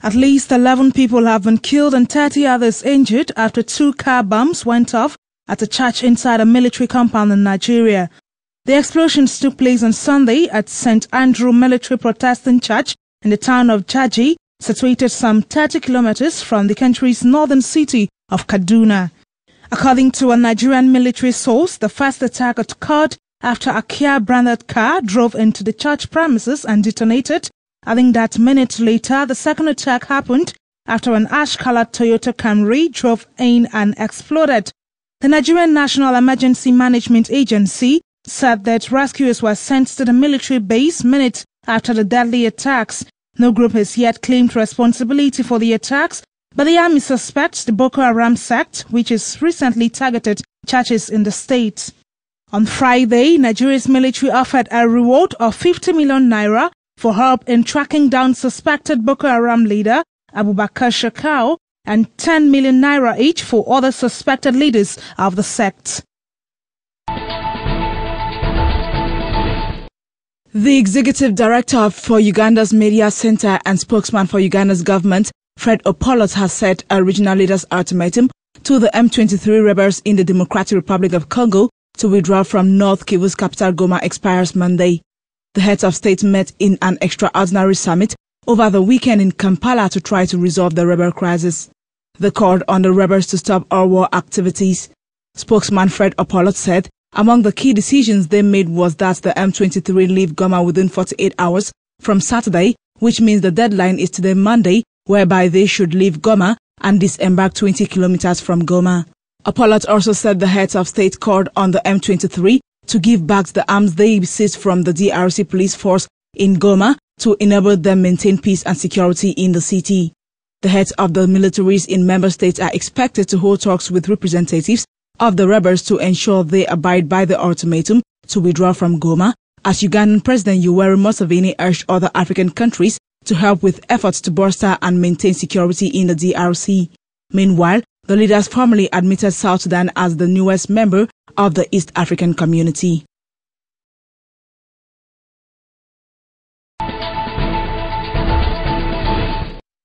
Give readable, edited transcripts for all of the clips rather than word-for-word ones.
At least 11 people have been killed and 30 others injured after 2 car bombs went off at a church inside a military compound in Nigeria. The explosions took place on Sunday at St. Andrew Military Protestant Church in the town of Jaji, situated some 30 kilometers from the country's northern city of Kaduna. According to a Nigerian military source, the first attack occurred after a Kia-branded car drove into the church premises and detonated. Adding that minutes later, the second attack happened after an ash-colored Toyota Camry drove in and exploded. The Nigerian National Emergency Management Agency said that rescuers were sent to the military base minutes after the deadly attacks. No group has yet claimed responsibility for the attacks, but the army suspects the Boko Haram sect, which has recently targeted churches in the state. On Friday, Nigeria's military offered a reward of 50 million naira for help in tracking down suspected Boko Haram leader Abubakar Shekau and 10 million naira each for other suspected leaders of the sect. The executive director for Uganda's Media Center and spokesman for Uganda's government, Fred Opolot, has set a regional leaders' ultimatum to the M23 rebels in the Democratic Republic of Congo to withdraw from North Kivu's capital Goma expires Monday. The heads of state met in an extraordinary summit over the weekend in Kampala to try to resolve the rebel crisis. They called on the rebels to stop all war activities. Spokesman Fred Opolot said among the key decisions they made was that the M23 leave Goma within 48 hours from Saturday, which means the deadline is today Monday, whereby they should leave Goma and disembark 20 kilometers from Goma. Opolot also said the heads of state called on the M23 to give back the arms they seized from the DRC police force in Goma to enable them maintain peace and security in the city. The heads of the militaries in member states are expected to hold talks with representatives of the rebels to ensure they abide by the ultimatum to withdraw from Goma, as Ugandan President Yoweri Museveni urged other African countries to help with efforts to bolster and maintain security in the DRC. Meanwhile, the leaders formally admitted South Sudan as the newest member of the East African Community.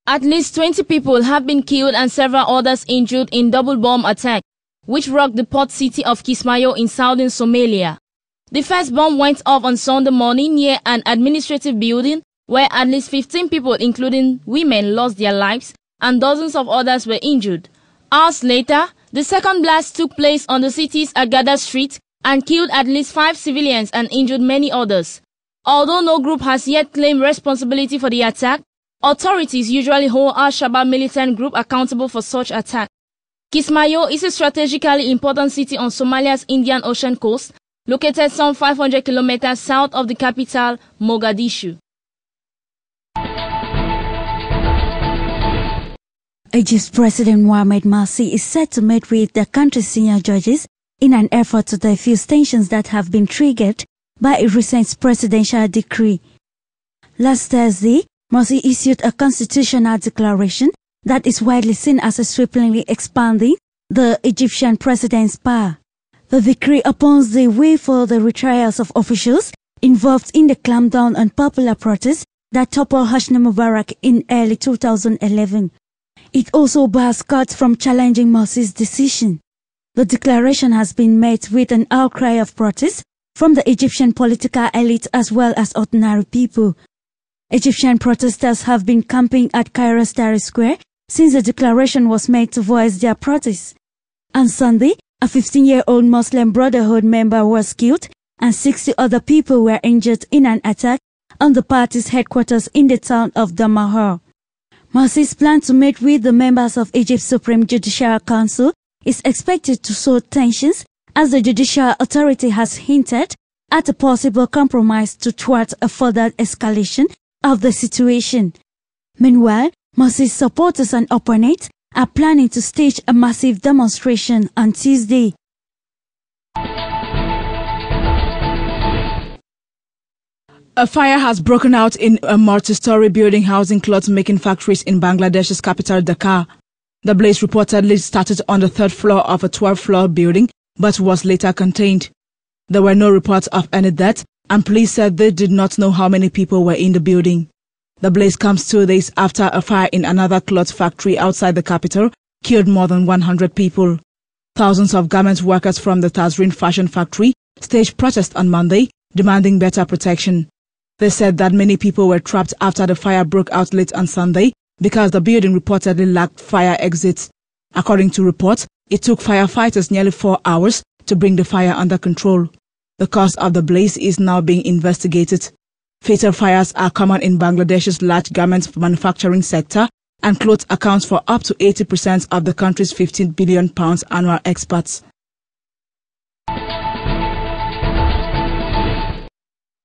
At least 20 people have been killed and several others injured in double bomb attack, which rocked the port city of Kismayo in southern Somalia. The first bomb went off on Sunday morning near an administrative building where at least 15 people, including women, lost their lives and dozens of others were injured. Hours later, the second blast took place on the city's Agada Street and killed at least 5 civilians and injured many others. Although no group has yet claimed responsibility for the attack, authorities usually hold Al-Shabaab militant group accountable for such attacks. Kismayo is a strategically important city on Somalia's Indian Ocean coast, located some 500 kilometers south of the capital, Mogadishu. Egypt's President Mohamed Morsi is set to meet with the country's senior judges in an effort to defuse tensions that have been triggered by a recent presidential decree. Last Thursday, Morsi issued a constitutional declaration that is widely seen as sweepingly expanding the Egyptian president's power. The decree opens the way for the retrials of officials involved in the clampdown on popular protests that toppled Hosni Mubarak in early 2011. It also bars courts from challenging Morsi's decision. The declaration has been met with an outcry of protest from the Egyptian political elite as well as ordinary people. Egyptian protesters have been camping at Cairo's Tahrir Square since the declaration was made to voice their protests. On Sunday, a 15-year-old Muslim Brotherhood member was killed and 60 other people were injured in an attack on the party's headquarters in the town of Damahar. Morsi's plan to meet with the members of Egypt's Supreme Judicial Council is expected to sow tensions as the judicial authority has hinted at a possible compromise to thwart a further escalation of the situation. Meanwhile, Morsi's supporters and opponents are planning to stage a massive demonstration on Tuesday. A fire has broken out in a multi-story building housing cloth-making factories in Bangladesh's capital, Dhaka. The blaze reportedly started on the 3rd floor of a 12-floor building, but was later contained. There were no reports of any death, and police said they did not know how many people were in the building. The blaze comes 2 days after a fire in another cloth factory outside the capital killed more than 100 people. Thousands of garment workers from the Tazreen fashion factory staged protest on Monday, demanding better protection. They said that many people were trapped after the fire broke out late on Sunday because the building reportedly lacked fire exits. According to reports, it took firefighters nearly 4 hours to bring the fire under control. The cause of the blaze is now being investigated. Fatal fires are common in Bangladesh's large garment manufacturing sector, and clothes accounts for up to 80% of the country's £15 billion annual exports.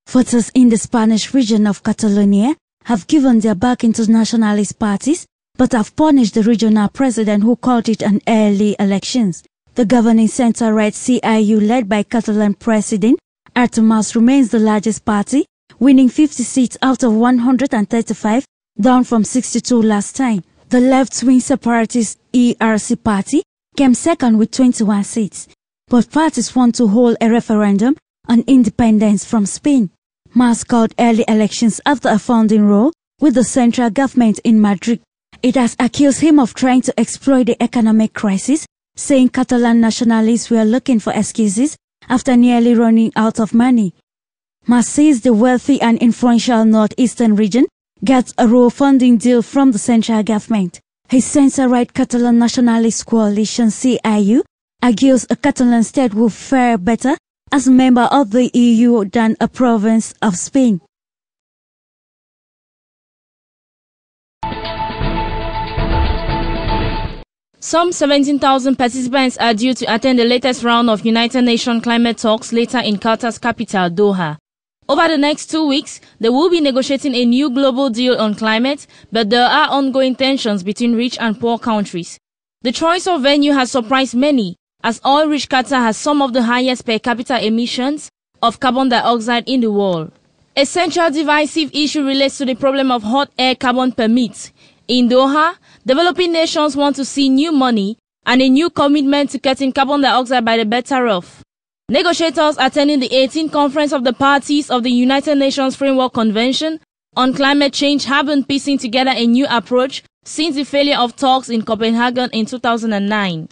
Voters in the Spanish region of Catalonia have given their backing to nationalist parties, but have punished the regional president who called it an early elections. The governing centre-right CIU, led by Catalan President Artur Mas, remains the largest party, winning 50 seats out of 135, down from 62 last time. The left-wing separatist ERC party came second with 21 seats. Both parties want to hold a referendum on independence from Spain. Mas called early elections after a founding role with the central government in Madrid. It has accused him of trying to exploit the economic crisis, saying Catalan nationalists were looking for excuses after nearly running out of money. Mas says the wealthy and influential northeastern region gets a raw funding deal from the central government. His centre-right Catalan Nationalist Coalition CIU argues a Catalan state will fare better as a member of the EU than a province of Spain. Some 17,000 participants are due to attend the latest round of United Nations climate talks later in Qatar's capital, Doha. Over the next 2 weeks, they will be negotiating a new global deal on climate, but there are ongoing tensions between rich and poor countries. The choice of venue has surprised many, as oil-rich Qatar has some of the highest per capita emissions of carbon dioxide in the world. A central divisive issue relates to the problem of hot air carbon permits. In Doha, developing nations want to see new money and a new commitment to cutting carbon dioxide by the better off. Negotiators attending the 18th Conference of the Parties of the United Nations Framework Convention on Climate Change have been piecing together a new approach since the failure of talks in Copenhagen in 2009.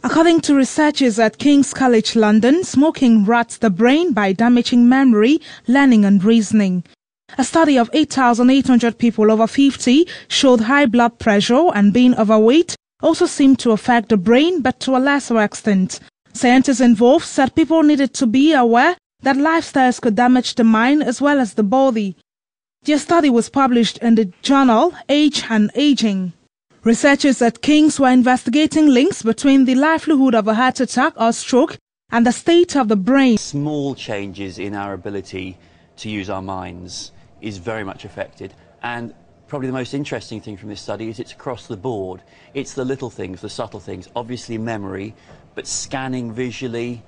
According to researchers at King's College London, smoking rots the brain by damaging memory, learning and reasoning. A study of 8,800 people over 50 showed high blood pressure and being overweight also seemed to affect the brain, but to a lesser extent. Scientists involved said people needed to be aware that lifestyles could damage the mind as well as the body. Their study was published in the journal Age and Aging. Researchers at King's were investigating links between the likelihood of a heart attack or stroke and the state of the brain. Small changes in our ability to use our minds is very much affected, and probably the most interesting thing from this study is it's across the board. It's the little things, the subtle things, obviously memory, but scanning visually,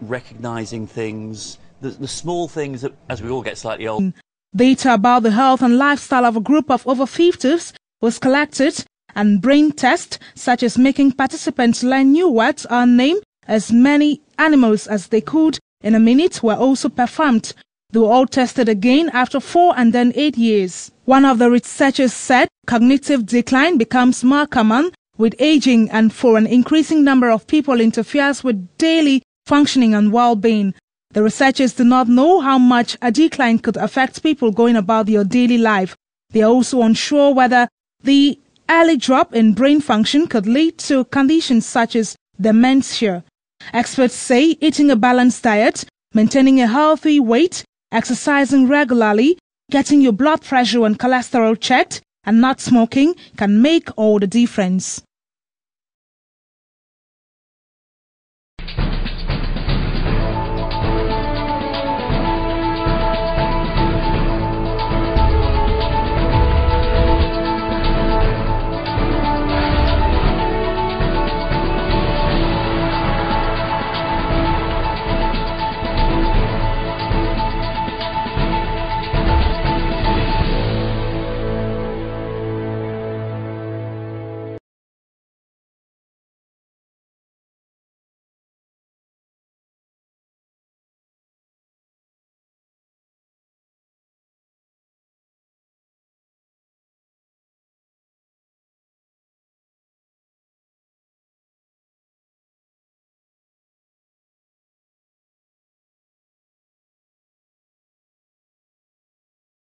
recognizing things, the small things that, as we all get slightly older. Data about the health and lifestyle of a group of over 50s was collected, and brain tests such as making participants learn new words or name as many animals as they could in a minute were also performed. They were all tested again after 4 and then 8 years. One of the researchers said cognitive decline becomes more common with aging, and for an increasing number of people interferes with daily functioning and well-being. The researchers do not know how much a decline could affect people going about their daily life. They are also unsure whether the early drop in brain function could lead to conditions such as dementia. Experts say eating a balanced diet, maintaining a healthy weight, exercising regularly, getting your blood pressure and cholesterol checked, and not smoking can make all the difference.